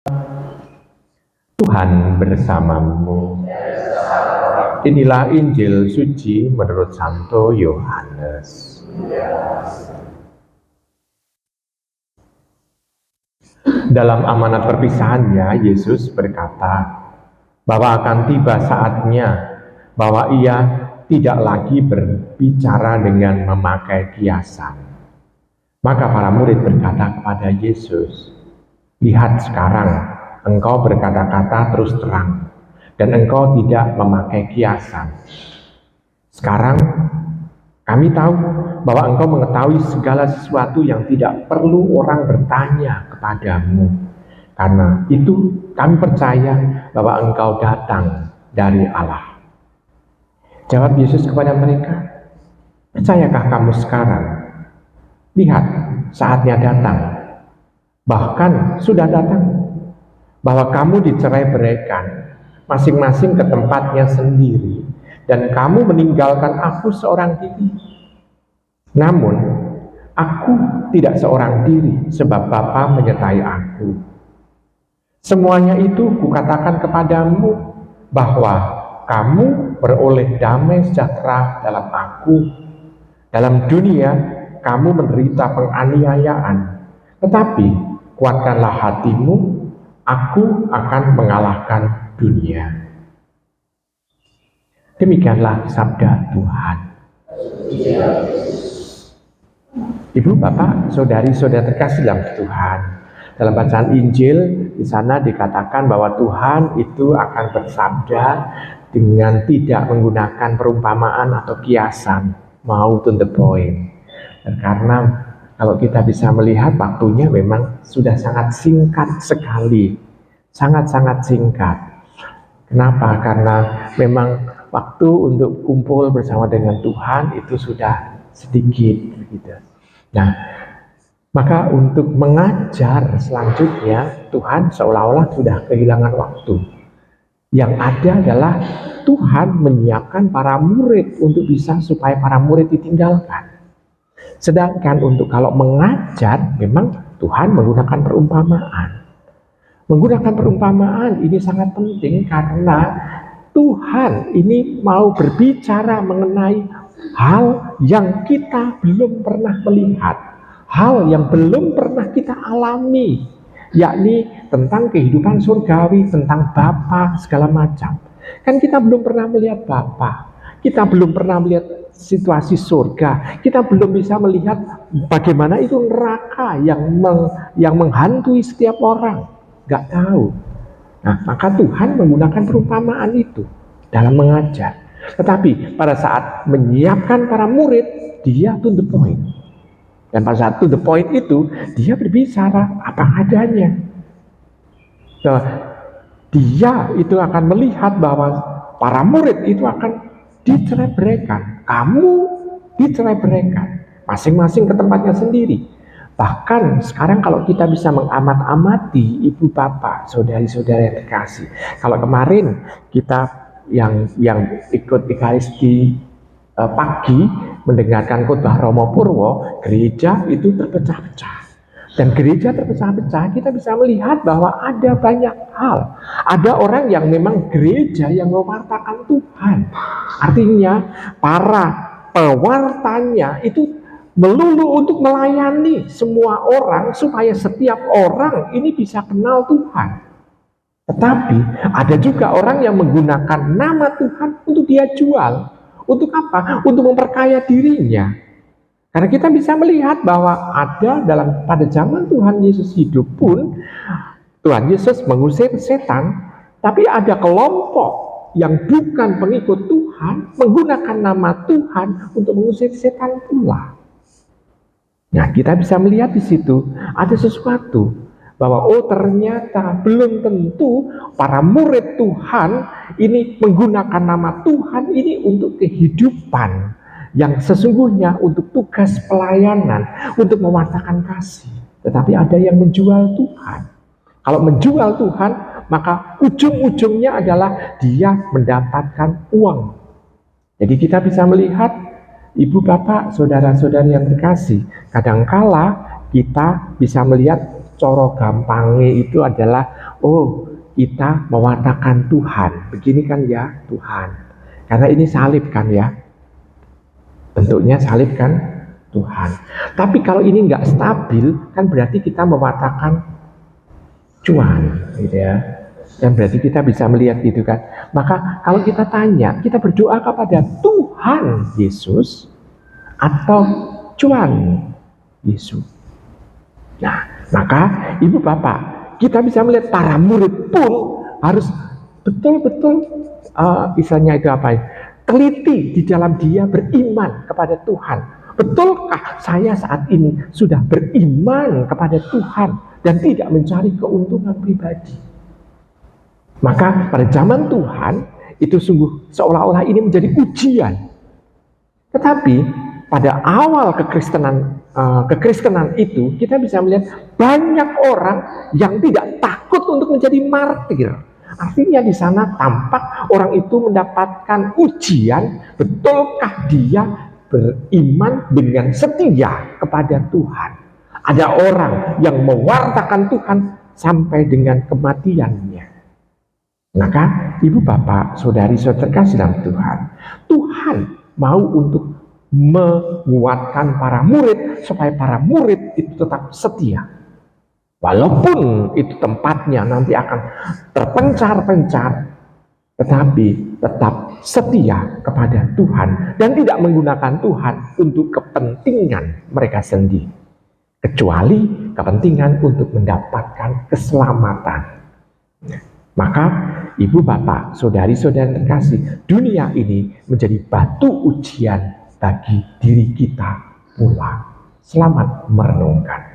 Tuhan bersamamu. Inilah Injil suci menurut Santo Yohanes. Dalam amanat perpisahannya, Yesus berkata bahwa akan tiba saatnya bahwa ia tidak lagi berbicara dengan memakai kiasan. Maka para murid berkata kepada Yesus, "Lihat sekarang, engkau berkata-kata terus terang, dan engkau tidak memakai kiasan. Sekarang kami tahu bahwa engkau mengetahui segala sesuatu yang tidak perlu orang bertanya kepadamu. Karena itu kami percaya bahwa engkau datang dari Allah." Jawab Yesus kepada mereka, "Percayakah kamu sekarang? Lihat, saatnya datang, bahkan sudah datang, bahwa kamu dicerai-beraikan, masing-masing ke tempatnya sendiri, dan kamu meninggalkan aku seorang diri. Namun, aku tidak seorang diri, sebab Bapa menyertai aku. Semuanya itu kukatakan kepadamu, bahwa kamu beroleh damai sejahtera dalam aku. Dalam dunia, kamu menderita penganiayaan, tetapi kuatkanlah hatimu, aku akan mengalahkan dunia." Demikianlah sabda Tuhan. Ibu, Bapak, saudari-saudara terkasih dalam Tuhan, dalam bacaan Injil di sana dikatakan bahwa Tuhan itu akan bersabda dengan tidak menggunakan perumpamaan atau kiasan, mau to the point. Dan karena kalau kita bisa melihat waktunya memang sudah sangat singkat sekali, sangat-sangat singkat. Kenapa? Karena memang waktu untuk kumpul bersama dengan Tuhan itu sudah sedikit, begitu. Nah, maka untuk mengajar selanjutnya Tuhan seolah-olah sudah kehilangan waktu. Yang ada adalah Tuhan menyiapkan para murid untuk bisa supaya para murid ditinggalkan. Sedangkan untuk kalau mengajar memang Tuhan menggunakan perumpamaan. Menggunakan perumpamaan ini sangat penting karena Tuhan ini mau berbicara mengenai hal yang kita belum pernah melihat, hal yang belum pernah kita alami, yakni tentang kehidupan surgawi, tentang Bapa segala macam. Kan kita belum pernah melihat Bapa, kita belum pernah melihat situasi surga, kita belum bisa melihat bagaimana itu neraka yang menghantui setiap orang, nggak tahu. Nah, maka Tuhan menggunakan perumpamaan itu dalam mengajar. Tetapi pada saat menyiapkan para murid, dia to the point. Dan pada saat to the point itu, dia berbicara apa adanya. Nah, dia itu akan melihat bahwa para murid itu akan dicerai-beraikan. Kamu dicerai-beraikan, masing-masing ke tempatnya sendiri. Bahkan sekarang kalau kita bisa mengamat-amati ibu bapak, saudari-saudari yang terkasih, kalau kemarin kita yang ikut Ekaristi pagi mendengarkan khotbah Romo Purwo, gereja itu terpecah-pecah. Dan gereja terpecah-pecah, kita bisa melihat bahwa ada banyak hal. Ada orang yang memang gereja yang mewartakan Tuhan. Artinya para pewartanya itu melulu untuk melayani semua orang supaya setiap orang ini bisa kenal Tuhan. Tetapi ada juga orang yang menggunakan nama Tuhan untuk dia jual. Untuk apa? Untuk memperkaya dirinya. Karena kita bisa melihat bahwa ada pada zaman Tuhan Yesus hidup pun, Tuhan Yesus mengusir setan, tapi ada kelompok yang bukan pengikut Tuhan menggunakan nama Tuhan untuk mengusir setan pula. Nah, kita bisa melihat di situ ada sesuatu bahwa ternyata belum tentu para murid Tuhan ini menggunakan nama Tuhan ini untuk kehidupan yang sesungguhnya untuk tugas pelayanan, untuk mewartakan kasih. Tetapi ada yang menjual Tuhan. Kalau menjual Tuhan, maka ujung-ujungnya adalah dia mendapatkan uang. Jadi kita bisa melihat, ibu bapak, saudara-saudari yang terkasih, kadangkala kita bisa melihat coro gampangnya itu adalah, oh kita mewatakan Tuhan, begini kan ya Tuhan, karena ini salib kan ya, bentuknya salib kan Tuhan. Tapi kalau ini nggak stabil, kan berarti kita mewatakan cuan, gitu ya. Dan berarti kita bisa melihat gitu kan. Maka kalau kita tanya, kita berdoa kepada Tuhan Yesus atau cuan Yesus. Nah, maka ibu bapak, kita bisa melihat para murid pun harus betul-betul misalnya itu apa ya, teliti di dalam dia beriman kepada Tuhan. Betulkah saya saat ini sudah beriman kepada Tuhan dan tidak mencari keuntungan pribadi? Maka pada zaman Tuhan itu sungguh seolah-olah ini menjadi ujian. Tetapi pada awal kekristenan itu kita bisa melihat banyak orang yang tidak takut untuk menjadi martir. Artinya di sana tampak orang itu mendapatkan ujian, betulkah dia beriman dengan setia kepada Tuhan. Ada orang yang mewartakan Tuhan sampai dengan kematiannya. Maka ibu bapak, saudari-saudari terkasih dalam Tuhan, Tuhan mau untuk menguatkan para murid supaya para murid itu tetap setia. Walaupun itu tempatnya nanti akan terpencar-pencar, tetapi tetap setia kepada Tuhan dan tidak menggunakan Tuhan untuk kepentingan mereka sendiri, kecuali kepentingan untuk mendapatkan keselamatan. Maka ibu bapak, saudari-saudari terkasih, dunia ini menjadi batu ujian bagi diri kita pula. Selamat merenungkan.